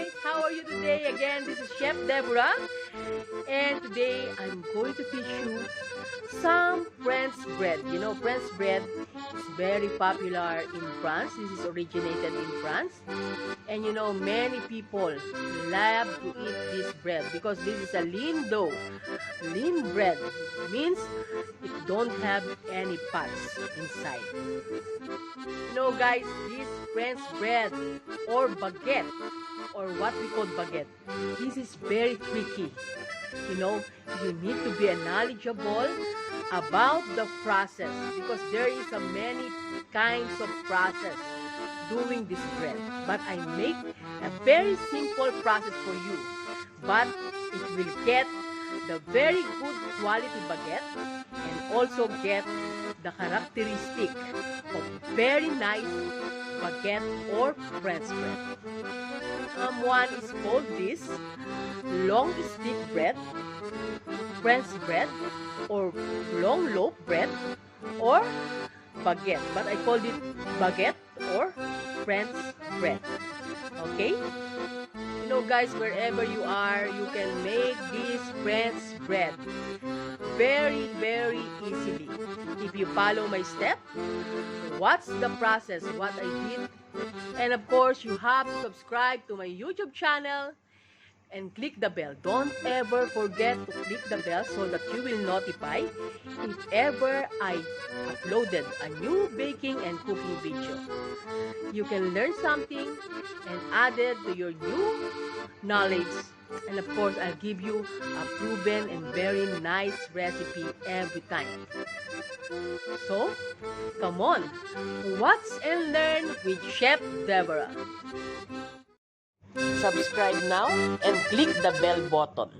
guys! How are you today? Again, this is Chef Deborah. And today, I'm going to teach you some French bread. You know, French bread is very popular in France. This is originated in France. And you know, many people love to eat this bread because this is a lean dough. Lean bread means it don't have any fats inside. You know guys, this French bread or baguette, or what we call baguette, this is very tricky. You know, you need to be knowledgeable about the process because there is a many kinds of process doing this bread. But I make a very simple process for you, but it will get the very good quality baguette and also get the characteristic of very nice baguette or French bread. One is called this long stick bread, French bread, or long loaf bread, or baguette. But I called it baguette or French bread. Okay? You know guys, wherever you are, you can make this French bread very, very easily. If you follow my step, what's the process, what I did. And of course, you have to subscribe to my YouTube channel and click the bell. Don't ever forget to click the bell so that you will notify if ever I uploaded a new baking and cooking video. You can learn something and add it to your new knowledge. And of course, I'll give you a proven and very nice recipe every time. So, come on, watch and learn with Chef Deborah. Subscribe now and click the bell button.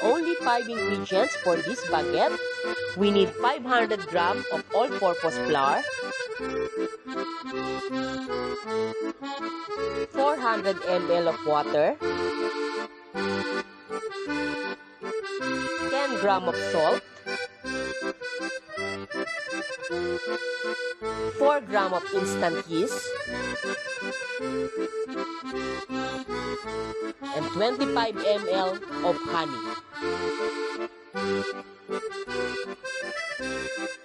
Only 5 ingredients for this baguette. We need 500 grams of all-purpose flour, 400 ml of water, 10 grams of salt, 4 grams of instant yeast, and 25 ml of honey.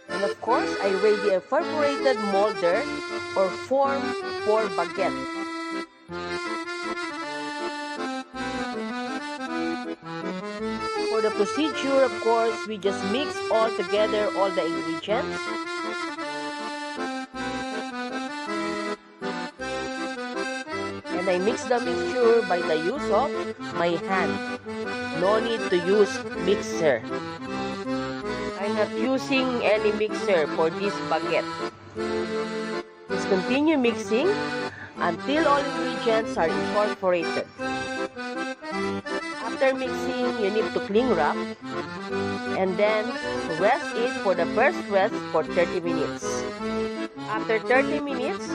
And of course, I ready a perforated molder or form for baguette. For the procedure, of course, we just mix all together all the ingredients. And I mix the mixture by the use of my hand. No need to use mixer. I'm not using any mixer for this baguette. Just continue mixing until all ingredients are incorporated. After mixing, you need to cling wrap and then rest it for the first rest for 30 minutes. After 30 minutes,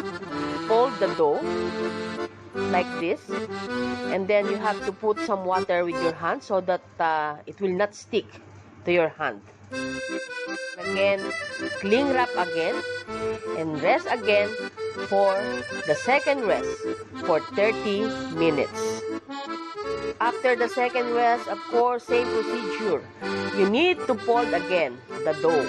fold the dough like this, and then you have to put some water with your hand so that it will not stick to your hand. Again, cling wrap again and rest again for the second rest for 30 minutes. After the second rest, of course, same procedure. You need to fold again the dough.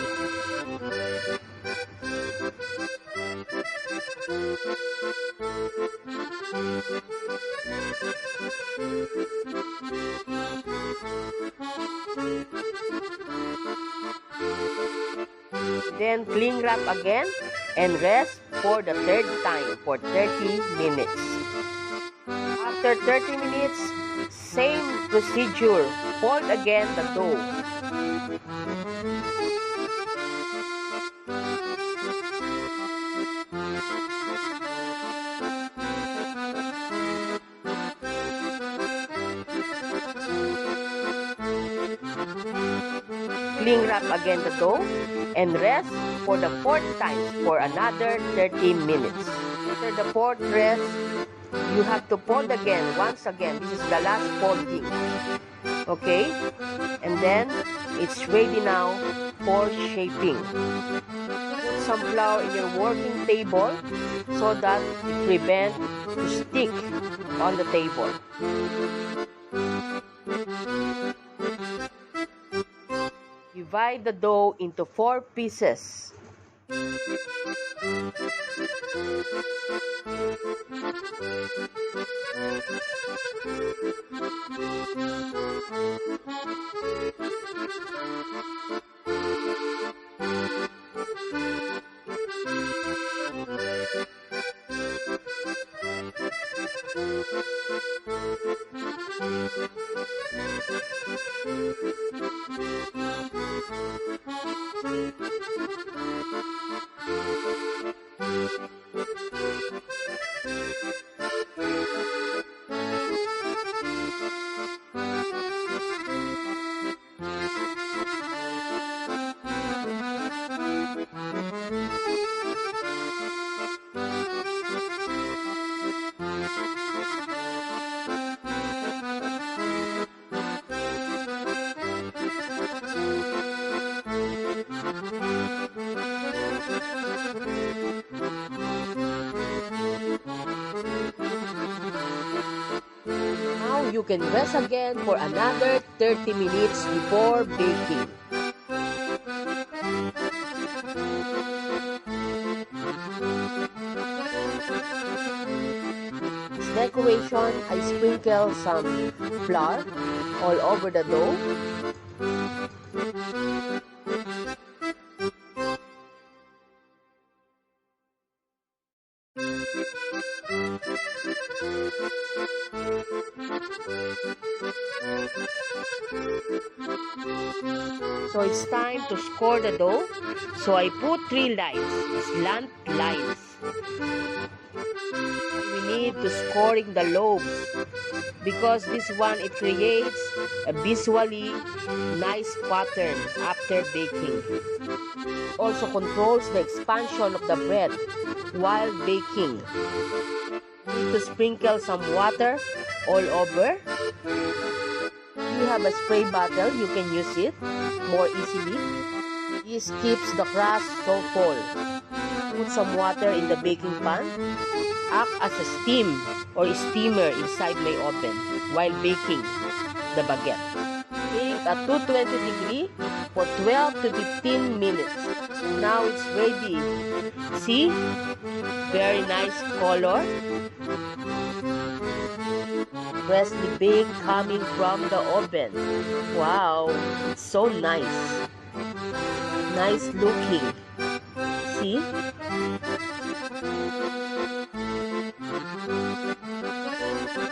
Then cling wrap again and rest for the third time for 30 minutes. After 30 minutes, same procedure. Fold again the dough. Cling wrap again the dough and rest for the fourth time for another 30 minutes. After the fourth rest, you have to fold again, once again. This is the last folding. Okay? And then, it's ready now for shaping. Put some flour in your working table so that it prevents to stick on the table. Divide the dough into 4 pieces. Now you can rest again for another 30 minutes before baking. As decoration, I sprinkle some flour all over the dough. So it's time to score the dough. So I put 3 lines, slant lines. We need to scoring the lobes because this one, it creates a visually nice pattern after baking. Also controls the expansion of the bread while baking. Need to sprinkle some water all over. If you have a spray bottle, you can use it more easily. This keeps the crust so full. Put some water in the baking pan. Act as a steam or steamer inside my oven while baking the baguette. Bake at 220 degrees for 12 to 15 minutes. Now it's ready. See? Very nice color. Freshly baked coming from the oven. Wow, it's so nice. Nice looking. See? You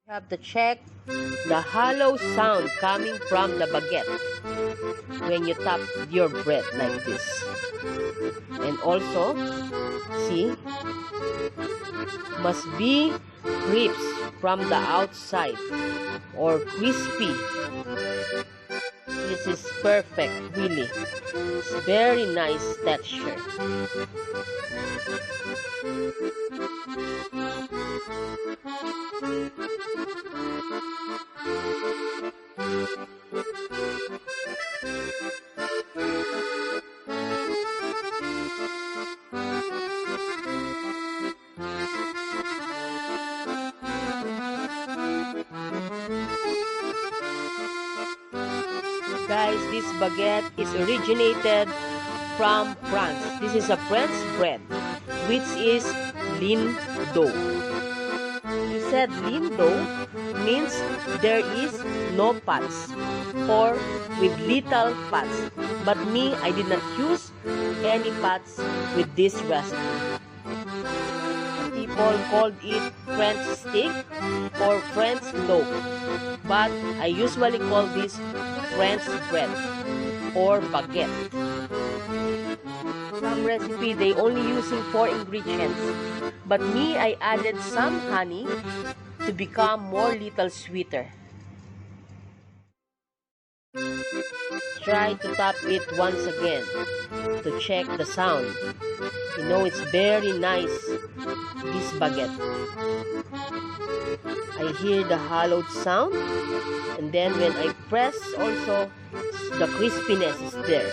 have to check the hollow sound coming from the baguette when you tap your bread like this. And also, see, must be crisp from the outside or crispy. This is perfect, really. It's very nice texture. Guys, this baguette is originated from France. This is a French bread, which is lean dough. He said lean dough means there is no fats or with little fats. But me, I did not use any fats with this recipe. People called it French stick or French loaf, but I usually call this French bread or baguette. Some recipe they only using 4 ingredients, but me I added some honey to become more little sweeter. Try to tap it once again to check the sound. You know, it's very nice, this baguette. I hear the hollowed sound, and then when I press also, the crispiness is there.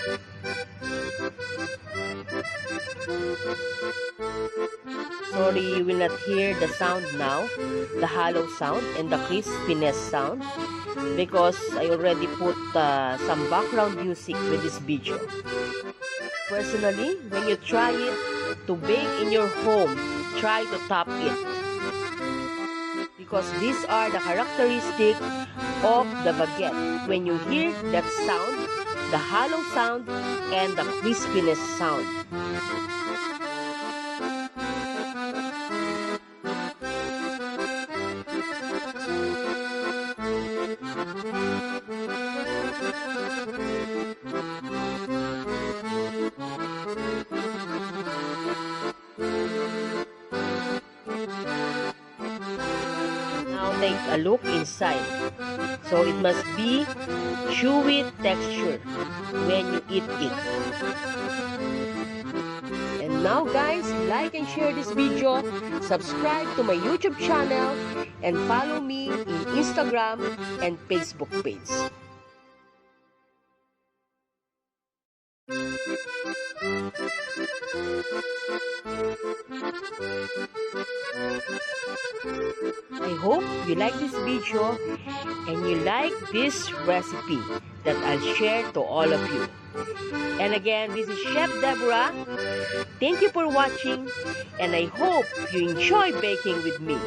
Sorry, you will not hear the sound now, the hollow sound and the crispiness sound, because I already put some background music with this video. Personally, when you try it to bake in your home, try to tap it, because these are the characteristics of the baguette. When you hear that sound, the hollow sound and the crispiness sound. Now take a look inside. So it must be chewy texture when you eat it. And now guys, like and share this video, subscribe to my YouTube channel, and follow me in Instagram and Facebook page. I hope you like this video and you like this recipe that I'll share to all of you. And again, this is Chef Deborah. Thank you for watching, and I hope you enjoy baking with me.